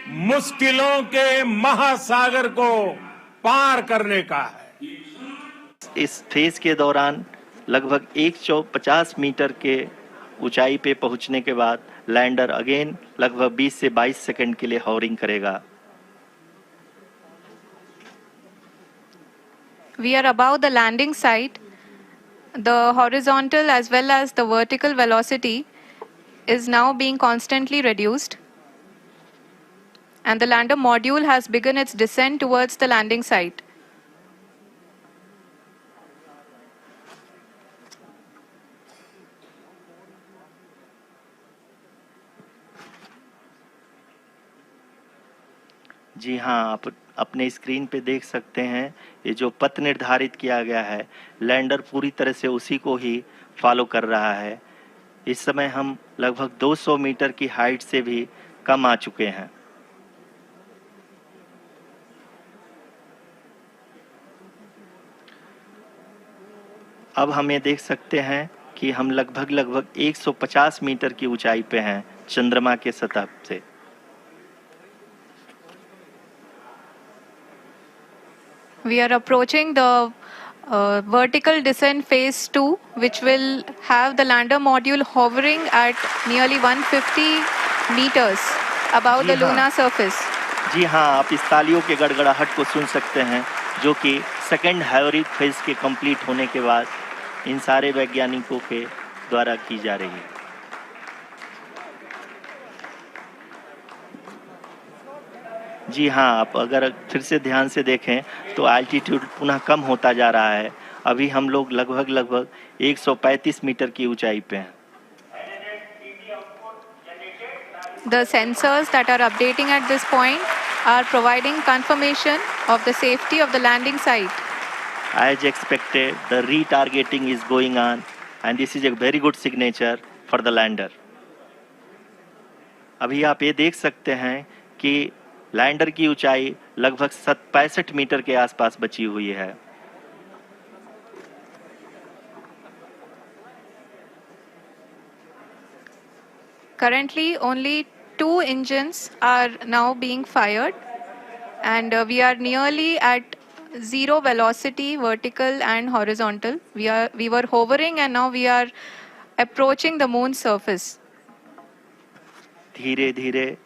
मुश्किलों के महासागर को पार करने का है। इस फेज के दौरान लगभग 150 मीटर के ऊंचाई पे पहुंचने के बाद लैंडर अगेन लगभग 20 से 22 सेकंड के लिए हॉवरिंग करेगा। We are above the landing site. The horizontal as well as the vertical velocity is now being constantly reduced. And the lander module has begun its descent towards the landing site. जी हाँ, आप अपने screen पे देख सकते हैं ये जो पथ निर्धारित किया गया है, लैंडर पूरी तरह से उसी को ही फॉलो कर रहा है। इस समय हम लगभग 200 मीटर की हाइट से भी कम आ चुके हैं। अब हम ये देख सकते हैं कि हम लगभग 150 मीटर की ऊंचाई पे हैं चंद्रमा के सतह से। We are approaching the vertical descent phase 2, which will have the lander module hovering at nearly 150 meters above the lunar surface. जी हाँ, आप इस तालियों के गड़गड़ाहट को सुन सकते हैं जो कि सेकंड हाइवरिक फेज के कंप्लीट होने के बाद इन सारे वैज्ञानिकों के द्वारा की जा रही है। जी हाँ, आप अगर फिर से ध्यान से देखें तो एल्टीट्यूड पुनः कम होता जा रहा है। अभी हम लोग लगभग 135 मीटर की ऊंचाई पे हैं। The sensors that are updating at this point are providing confirmation of the safety of the landing site. As expected, the retargeting is going on and this is a very good signature for the lander. अभी आप ये देख सकते हैं कि lander की ऊंचाई लगभग 65 मीटर के आसपास बची हुई है। Currently, only 2 engines are now being fired, and we are nearly at zero velocity, vertical and horizontal. We were hovering, and now we are approaching the moon's surface. धीरे धीरे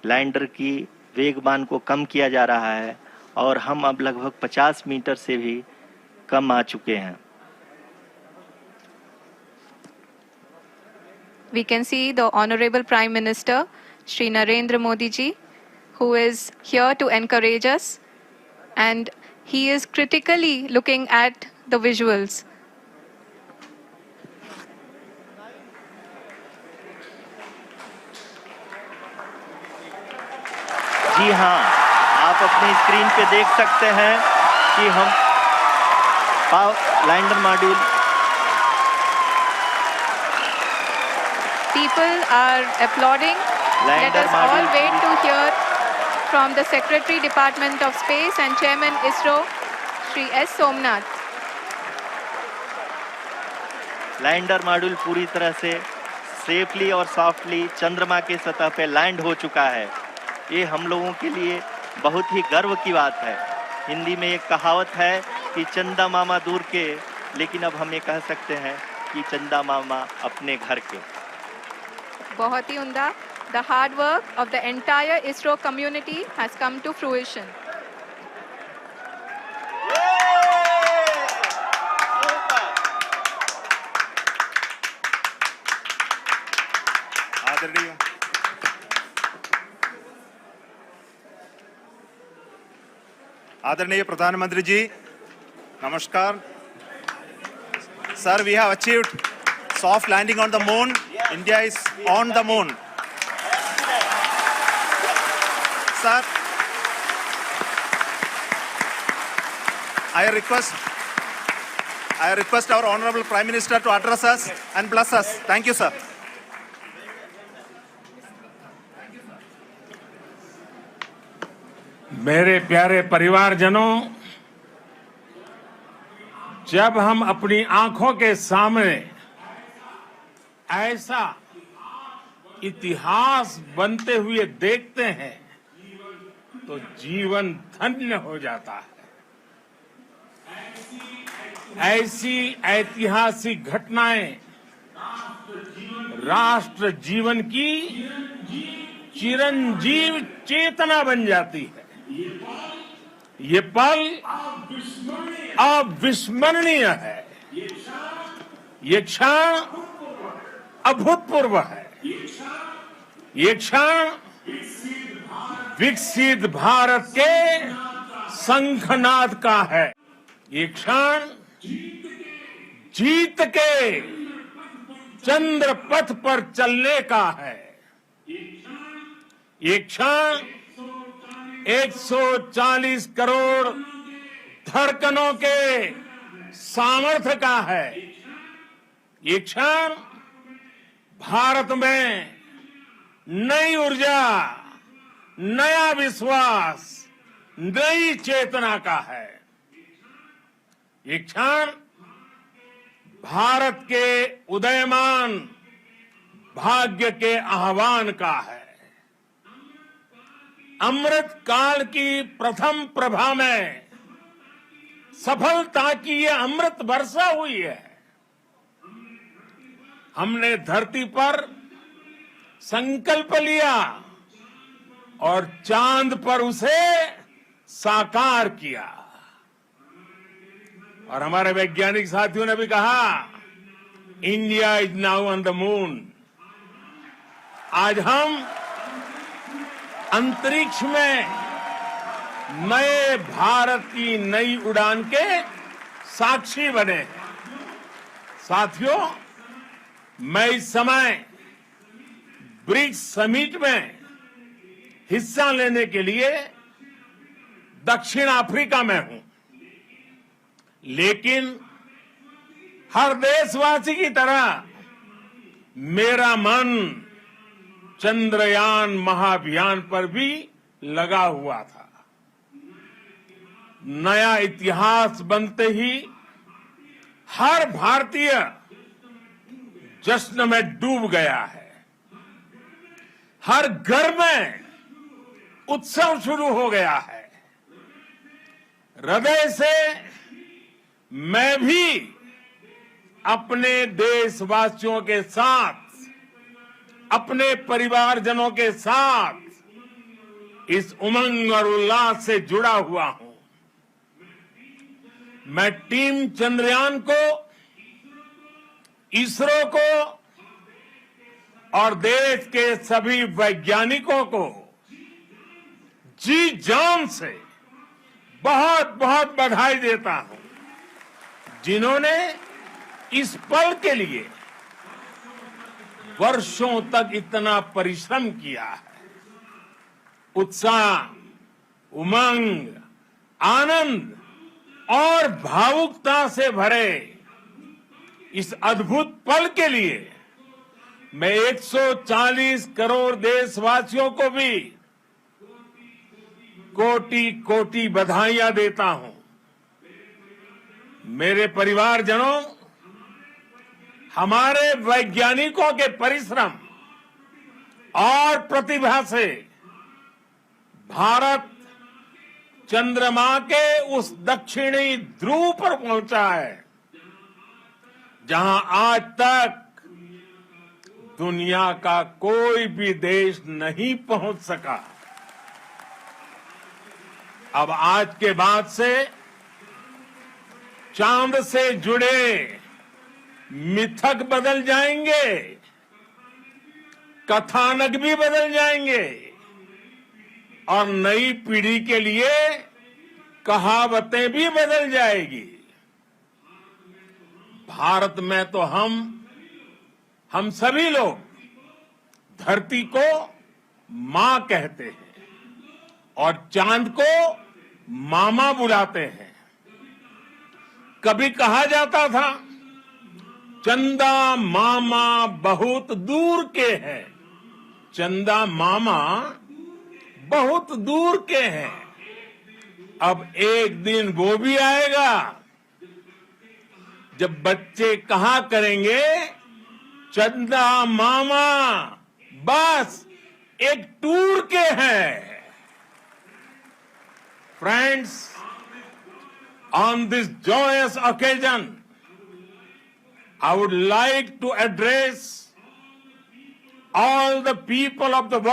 लैंडर की वेगमान को कम किया जा रहा है और हम अब लगभग 50 मीटर से भी कम आ चुके हैं। We can see the Honorable Prime Minister, Shri Narendra Modi ji, who is here to encourage us, and he is critically looking at the visuals. जी हाँ, आप अपनी स्क्रीन पे देख सकते हैं कि हम lander module People are applauding. Let us all wait to hear from the Secretary Department of Space and Chairman ISRO, Shri S. Somnath. Lander module पूरी तरह से सेफली और सॉफ्टली चंद्रमा के सतह पे लैंड हो चुका है। ये हम लोगों के लिए बहुत ही गर्व की बात है। हिंदी में एक कहावत है कि चंदा मामा दूर के, लेकिन अब हम ये कह सकते हैं कि चंदा मामा अपने घर के। बहुत ही उम्दा. The hard work of the entire ISRO community has come to fruition. आदरणीय प्रधानमंत्री जी, नमस्कार। Sir, we have achieved soft landing on the moon. India is on the moon. Sir, I request our Honorable Prime Minister to address us and bless us. Thank you, sir. मेरे प्यारे परिवारजनों, जब हम अपनी आंखों के सामने ऐसा इतिहास बनते हुए देखते हैं तो जीवन धन्य हो जाता है। ऐसी ऐतिहासिक घटनाएं राष्ट्र जीवन की चिरंजीव चेतना बन जाती है। ये पल अविस्मरणीय है। ये क्षण अभूतपूर्व है। ये क्षण विकसित भारत के शंखनाद का है। ये क्षण जीत के चंद्र पथ पर चलने का है। ये क्षण 140 करोड़ धड़कनों के सामर्थ्य का है। ये क्षण भारत में नई ऊर्जा, नया विश्वास, नई चेतना का है। ये क्षण भारत के उदयमान भाग्य के आह्वान का है। अमृत काल की प्रथम प्रभा में सफलता की ये अमृत वर्षा हुई है। हमने धरती पर संकल्प लिया और चांद पर उसे साकार किया। और हमारे वैज्ञानिक साथियों ने भी कहा, India is now on the moon. आज हम अंतरिक्ष में नए भारत की नई उड़ान के साक्षी बने हैं। साथियों, मैं इस समय ब्रिक्स समिट में हिस्सा लेने के लिए दक्षिण अफ्रीका में हूं, लेकिन हर देशवासी की तरह मेरा मन चंद्रयान महाअभियान पर भी लगा हुआ था। नया इतिहास बनते ही हर भारतीय जश्न में डूब गया है। हर घर में उत्सव शुरू हो गया है। हृदय से मैं भी अपने देशवासियों के साथ, अपने परिवारजनों के साथ इस उमंग और उल्लास से जुड़ा हुआ हूं। मैं टीम चंद्रयान को, इसरो को और देश के सभी वैज्ञानिकों को जी जान से बहुत बहुत बधाई देता हूं, जिन्होंने इस पल के लिए वर्षों तक इतना परिश्रम किया है। उत्साह, उमंग, आनंद और भावुकता से भरे इस अद्भुत पल के लिए मैं 140 करोड़ देशवासियों को भी कोटि कोटि बधाइयां देता हूं। मेरे परिवारजनों, हमारे वैज्ञानिकों के परिश्रम और प्रतिभा से भारत चंद्रमा के उस दक्षिणी ध्रुव पर पहुंचा है, जहां आज तक दुनिया का कोई भी देश नहीं पहुंच सका। अब आज के बाद से चांद से जुड़े मिथक बदल जाएंगे, कथानक भी बदल जाएंगे और नई पीढ़ी के लिए कहावतें भी बदल जाएगी। भारत में तो हम सभी लोग धरती को मां कहते हैं और चांद को मामा बुलाते हैं। कभी कहा जाता था, चंदा मामा बहुत दूर के हैं। चंदा मामा बहुत दूर के हैं। अब एक दिन वो भी आएगा जब बच्चे कहा करेंगे, चंदा मामा बस एक टूर के हैं। Friends, on this joyous occasion, I would like to address all the people of the world